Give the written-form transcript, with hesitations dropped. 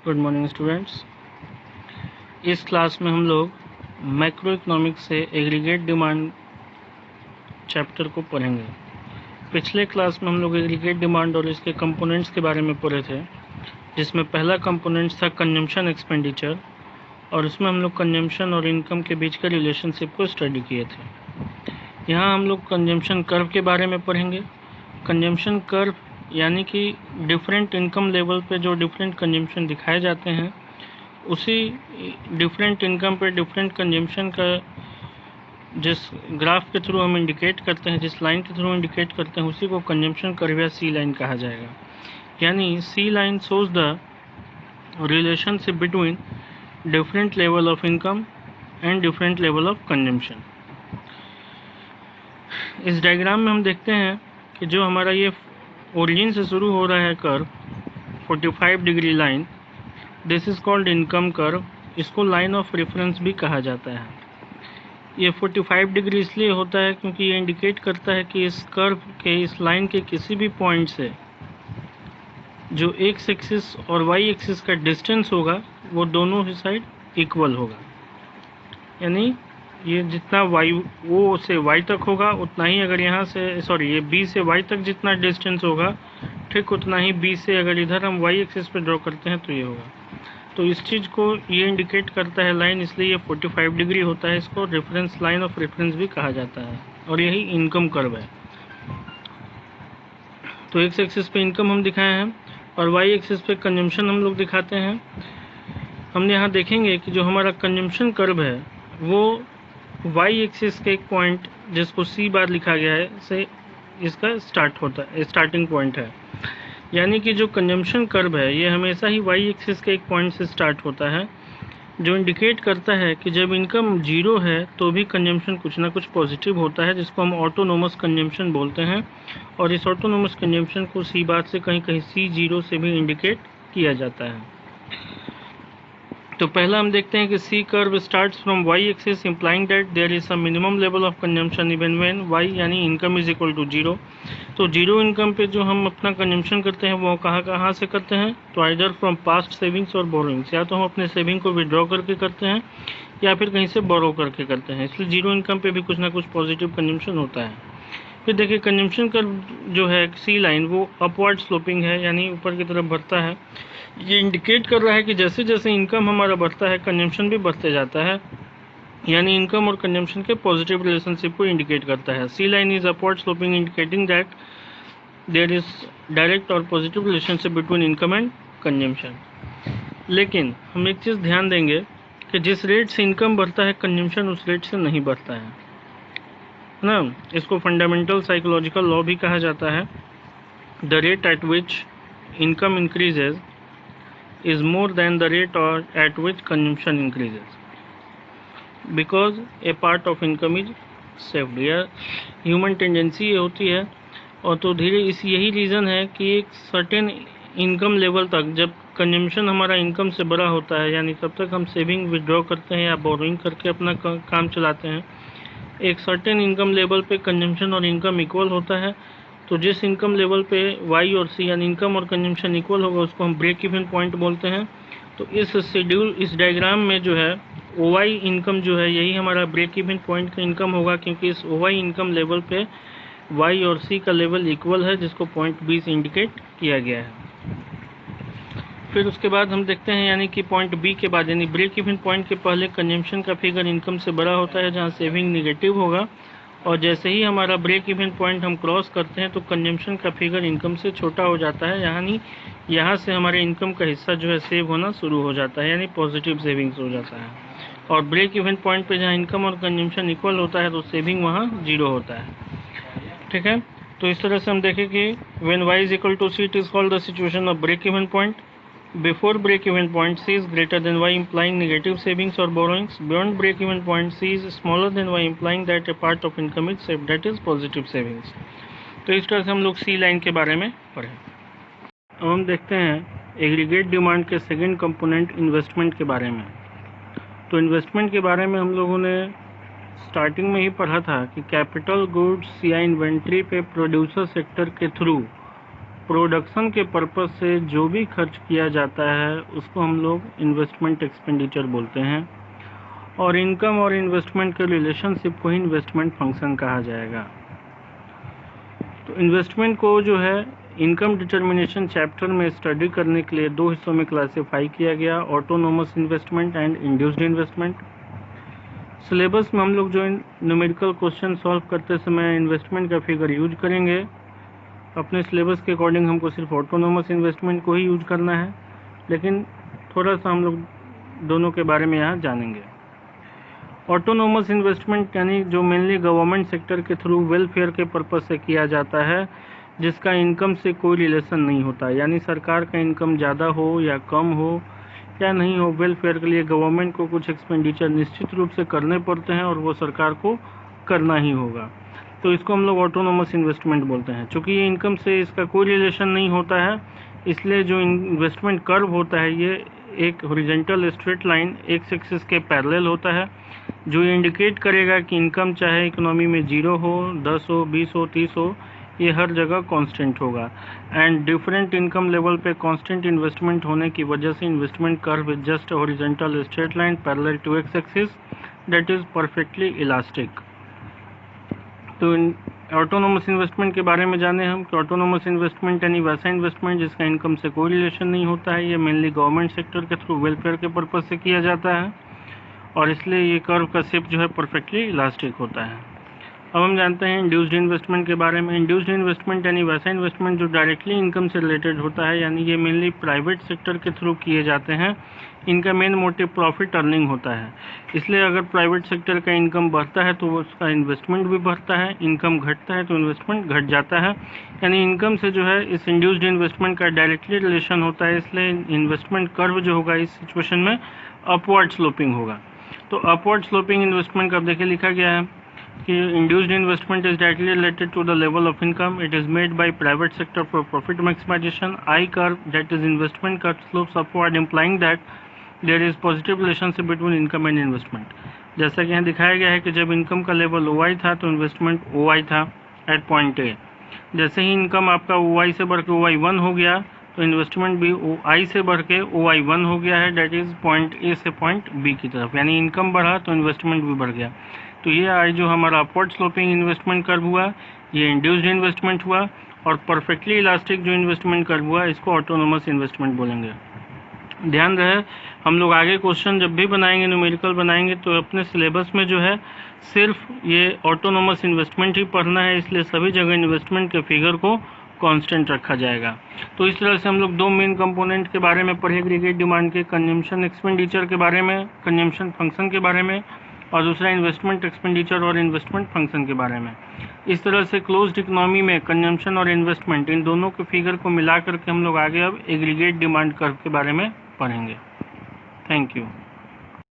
Good morning students. इस class में हम लोग मैक्रो इकोनॉमिक्स से एग्रीगेट डिमांड चैप्टर को पढ़ेंगे। पिछले क्लास में हम लोग एग्रीगेट डिमांड और इसके कंपोनेंट्स के बारे में पढ़े थे, जिसमें पहला कंपोनेंट था कंजम्पशन एक्सपेंडिचर, और उसमें हम लोग कंजम्पशन और इनकम के बीच के रिलेशनशिप को स्टडी किए थे। यहाँ हम लोग कंजम्पशन कर्व के बारे में पढ़ेंगे। कंजम्पशन कर्व यानी कि डिफरेंट इनकम लेवल पे जो डिफरेंट कंजम्पशन दिखाए जाते हैं, उसी डिफरेंट इनकम पे डिफरेंट कंजम्पशन का जिस ग्राफ के थ्रू हम इंडिकेट करते हैं, जिस लाइन के थ्रू इंडिकेट करते हैं, उसी को कंजम्पशन कर्व या सी लाइन कहा जाएगा। यानी C line shows the relationship between different level of income and different level of consumption. इस डायग्राम में हम देखते हैं कि जो हमारा ये ओरिजिन से शुरू हो रहा है curve 45 degree line, this is called income curve. इसको लाइन ऑफ रेफरेंस भी कहा जाता है। ये 45 डिग्री इसलिए होता है क्योंकि ये इंडिकेट करता है कि इस कर्व के, इस लाइन के किसी भी पॉइंट से जो एक्स एक्सिस और वाई एक्सिस का डिस्टेंस होगा वो दोनों ही साइड इक्वल होगा। यानी ये जितना वाई ओ से वाई तक होगा उतना ही, अगर यहाँ से ये बी से वाई तक जितना डिस्टेंस होगा, ठीक उतना ही बी से अगर इधर हम वाई एक्सिस पे ड्रॉ करते हैं तो ये होगा। तो इस चीज़ को ये इंडिकेट करता है लाइन, इसलिए ये 45 डिग्री होता है। इसको रेफरेंस, लाइन ऑफ रेफरेंस भी कहा जाता है, और यही इनकम कर्व है। तो एक्स एक्सिस पे इनकम हम दिखाए हैं और वाई एक्सिस पे कंजम्पशन हम लोग दिखाते हैं। हमने यहाँ देखेंगे कि जो हमारा कंजम्पशन कर्व है वो वाई एक्सिस के एक पॉइंट जिसको सी बार लिखा गया है से इसका स्टार्टिंग पॉइंट है। यानी कि जो कंजम्पशन कर्व है ये हमेशा ही वाई एक्सिस के एक पॉइंट से स्टार्ट होता है, जो इंडिकेट करता है कि जब इनकम जीरो है तो भी कंजम्पशन कुछ ना कुछ पॉजिटिव होता है, जिसको हम ऑटोनोमस कंजम्पशन बोलते हैं। और इस ऑटोनोमस कंजम्पशन को सी बार से कहीं कहीं सी जीरो से भी इंडिकेट किया जाता है। तो पहला हम देखते हैं कि C curve starts from Y axis, implying that there is a minimum level of consumption even when Y यानी income is equal to zero. तो जीरो इनकम पे जो हम अपना कंजम्पशन करते हैं वो कहाँ से करते हैं, तो आइदर फ्रॉम पास्ट सेविंग्स और बोरोइंग्स, या तो हम अपने सेविंग को विड्रॉ करके करते हैं या फिर कहीं से बोरो करके करते हैं। इसलिए जीरो इनकम पे भी कुछ ना कुछ पॉजिटिव कंजम्पशन होता है। फिर देखिए कंजम्पशन कर्व जो है सी लाइन वो अपवर्ड स्लोपिंग है, यानी ऊपर की तरफ बढ़ता है। ये इंडिकेट कर रहा है कि जैसे जैसे इनकम हमारा बढ़ता है कंजम्पशन भी बढ़ते जाता है, यानी इनकम और कंजम्पशन के पॉजिटिव रिलेशनशिप को इंडिकेट करता है। C line is upward sloping indicating that there is direct और positive relationship between income and consumption. लेकिन हम एक चीज़ ध्यान देंगे कि जिस रेट से इनकम बढ़ता है कंजम्पशन उस रेट से नहीं बढ़ता है ना। इसको फंडामेंटल साइकोलॉजिकल लॉ भी कहा जाता है। The rate at which income increases is more than the rate or at which consumption increases because a part of income is saved। या ह्यूमन टेंडेंसी ये होती है, और तो धीरे इस यही रीज़न है कि एक सर्टेन इनकम लेवल तक जब कंजम्पशन हमारा इनकम से बड़ा होता है, यानी तब तक हम सेविंग विड्रॉ करते हैं या बोरोइंग करके अपना काम चलाते हैं, एक सर्टेन इनकम लेवल पे कंजम्पशन और इनकम इक्वल होता है। तो जिस इनकम लेवल पे वाई और सी यानी इनकम और कंजम्पशन इक्वल होगा उसको हम ब्रेक इवन पॉइंट बोलते हैं। तो इस डायग्राम में जो है ओ वाई इनकम जो है यही हमारा ब्रेक इवन पॉइंट का इनकम होगा, क्योंकि इस ओ वाई इनकम लेवल पे वाई और सी का लेवल इक्वल है, जिसको पॉइंट बी से इंडिकेट किया गया है। फिर उसके बाद हम देखते हैं, यानी कि पॉइंट बी के बाद यानी ब्रेक इवन पॉइंट के पहले कंजम्पशन का फिगर इनकम से बड़ा होता है, जहाँ सेविंग निगेटिव होगा, और जैसे ही हमारा ब्रेक इवन पॉइंट हम क्रॉस करते हैं तो कंजम्पशन का फिगर इनकम से छोटा हो जाता है, यानी यहाँ से हमारे इनकम का हिस्सा जो है सेव होना शुरू हो जाता है, यानी पॉजिटिव सेविंग्स हो जाता है। और ब्रेक इवन पॉइंट पे जहाँ इनकम और कंजम्पशन इक्वल होता है तो सेविंग वहाँ जीरो होता है। ठीक है, तो इस तरह से हम देखें कि when y is equal to C it is called the situation of break even point. Before break-even point, C is greater than Y, implying negative savings or borrowings. Beyond break-even point, C is smaller than Y, implying that a part of income is saved, that is positive savings. तो इस तरह से हम लोग C line के बारे में पढ़े। अब हम देखते हैं एग्रीगेट डिमांड के सेकंड कंपोनेंट इन्वेस्टमेंट के बारे में। तो इन्वेस्टमेंट के बारे में हम लोगों ने स्टार्टिंग में ही पढ़ा था कि कैपिटल गुड्स या इन्वेंट्री पे प्रोड्यूसर सेक्टर के थ्रू प्रोडक्शन के पर्पस से जो भी खर्च किया जाता है उसको हम लोग इन्वेस्टमेंट एक्सपेंडिचर बोलते हैं, और इनकम और इन्वेस्टमेंट के रिलेशनशिप को ही इन्वेस्टमेंट फंक्शन कहा जाएगा। तो इन्वेस्टमेंट को जो है इनकम डिटर्मिनेशन चैप्टर में स्टडी करने के लिए दो हिस्सों में क्लासिफाई किया गया, autonomous investment and induced investment. Syllabus में हम लोग जो न्यूमेरिकल क्वेश्चन सॉल्व करते समय इन्वेस्टमेंट का फिगर यूज करेंगे, अपने सिलेबस के अकॉर्डिंग हमको सिर्फ ऑटोनोमस इन्वेस्टमेंट को ही यूज करना है, लेकिन थोड़ा सा हम लोग दोनों के बारे में यहाँ जानेंगे। ऑटोनोमस इन्वेस्टमेंट यानी जो मेनली गवर्नमेंट सेक्टर के थ्रू वेलफेयर के पर्पस से किया जाता है, जिसका इनकम से कोई रिलेशन नहीं होता, यानी सरकार का इनकम ज़्यादा हो या कम हो या नहीं हो, वेलफेयर के लिए गवर्नमेंट को कुछ एक्सपेंडिचर निश्चित रूप से करने पड़ते हैं और वो सरकार को करना ही होगा, तो इसको हम लोग ऑटोनोमस इन्वेस्टमेंट बोलते हैं। चूँकि ये इनकम से इसका कोई रिलेशन नहीं होता है, इसलिए जो इन्वेस्टमेंट कर्व होता है ये एक horizontal straight line x axis के पैरेलल होता है, जो ये इंडिकेट करेगा कि इनकम चाहे इकोनॉमी में 0 हो, 10 हो, 20 हो, 30 हो, ये हर जगह कांस्टेंट होगा। एंड डिफरेंट इनकम लेवल पे कांस्टेंट इन्वेस्टमेंट होने की वजह से investment curve is just horizontal straight line parallel to x axis that is perfectly elastic. तो ऑटोनोमस इन्वेस्टमेंट के बारे में जाने हम कि ऑटोनोमस इन्वेस्टमेंट यानी वैसा इन्वेस्टमेंट जिसका इनकम से कोई रिलेशन नहीं होता है, ये मेनली गवर्नमेंट सेक्टर के थ्रू वेलफेयर के पर्पज से किया जाता है, और इसलिए ये कर्व का शेप जो है परफेक्टली इलास्टिक होता है। अब हम जानते हैं इंड्यूस्ड इन्वेस्टमेंट के बारे में। इंड्यूस्ड इन्वेस्टमेंट यानी वैसा इन्वेस्टमेंट जो डायरेक्टली इनकम से रिलेटेड होता है, यानी ये मेनली प्राइवेट सेक्टर के थ्रू किए जाते हैं। इनका मेन मोटिव प्रॉफिट अर्निंग होता है, इसलिए अगर प्राइवेट सेक्टर का इनकम बढ़ता है तो उसका इन्वेस्टमेंट भी बढ़ता है, इनकम घटता है तो इन्वेस्टमेंट घट जाता है, यानी इनकम से जो है इस इंड्यूस्ड इन्वेस्टमेंट का डायरेक्टली रिलेशन होता है, इसलिए इन्वेस्टमेंट कर्व जो होगा इस सिचुएशन में अपवर्ड स्लोपिंग होगा। तो अपवर्ड स्लोपिंग इन्वेस्टमेंट का देखिए लिखा गया है कि induced investment is directly related to the level of income, it is made by private sector for profit maximisation. I curve that is investment curve slopes upward implying that there is positive relationship between income and investment. जैसा कि यहाँ दिखाया गया है कि जब income का level OI था तो इन्वेस्टमेंट OI था एट पॉइंट ए। जैसे ही इनकम आपका OI से बढ़ के OI1 हो गया तो इन्वेस्टमेंट भी OI से बढ़ के OI1 हो गया है, डेट इज पॉइंट ए से पॉइंट बी की तरफ, यानी इनकम बढ़ा तो इन्वेस्टमेंट भी बढ़ गया। तो ये आज जो हमारा अपवर्ड स्लोपिंग इन्वेस्टमेंट कर्व हुआ ये इंड्यूस्ड इन्वेस्टमेंट हुआ, और परफेक्टली इलास्टिक जो इन्वेस्टमेंट कर्व हुआ इसको ऑटोनोमस इन्वेस्टमेंट बोलेंगे। ध्यान रहे हम लोग आगे क्वेश्चन जब भी बनाएंगे, न्यूमेरिकल बनाएंगे, तो अपने सिलेबस में जो है सिर्फ ये ऑटोनोमस इन्वेस्टमेंट ही पढ़ना है, इसलिए सभी जगह इन्वेस्टमेंट के फिगर को कांस्टेंट रखा जाएगा। तो इस तरह से हम लोग दो मेन कंपोनेंट के बारे में पढ़े, एग्रीगेट डिमांड के, कंजम्पशन एक्सपेंडिचर के बारे में, कंजम्पशन फंक्शन के बारे में, और दूसरा इन्वेस्टमेंट एक्सपेंडिचर और इन्वेस्टमेंट फंक्शन के बारे में। इस तरह से क्लोज्ड इकोनॉमी में कंजम्पशन और इन्वेस्टमेंट इन दोनों के फिगर को मिला करके हम लोग आगे अब एग्रीगेट डिमांड कर्व के बारे में पढ़ेंगे। Thank you.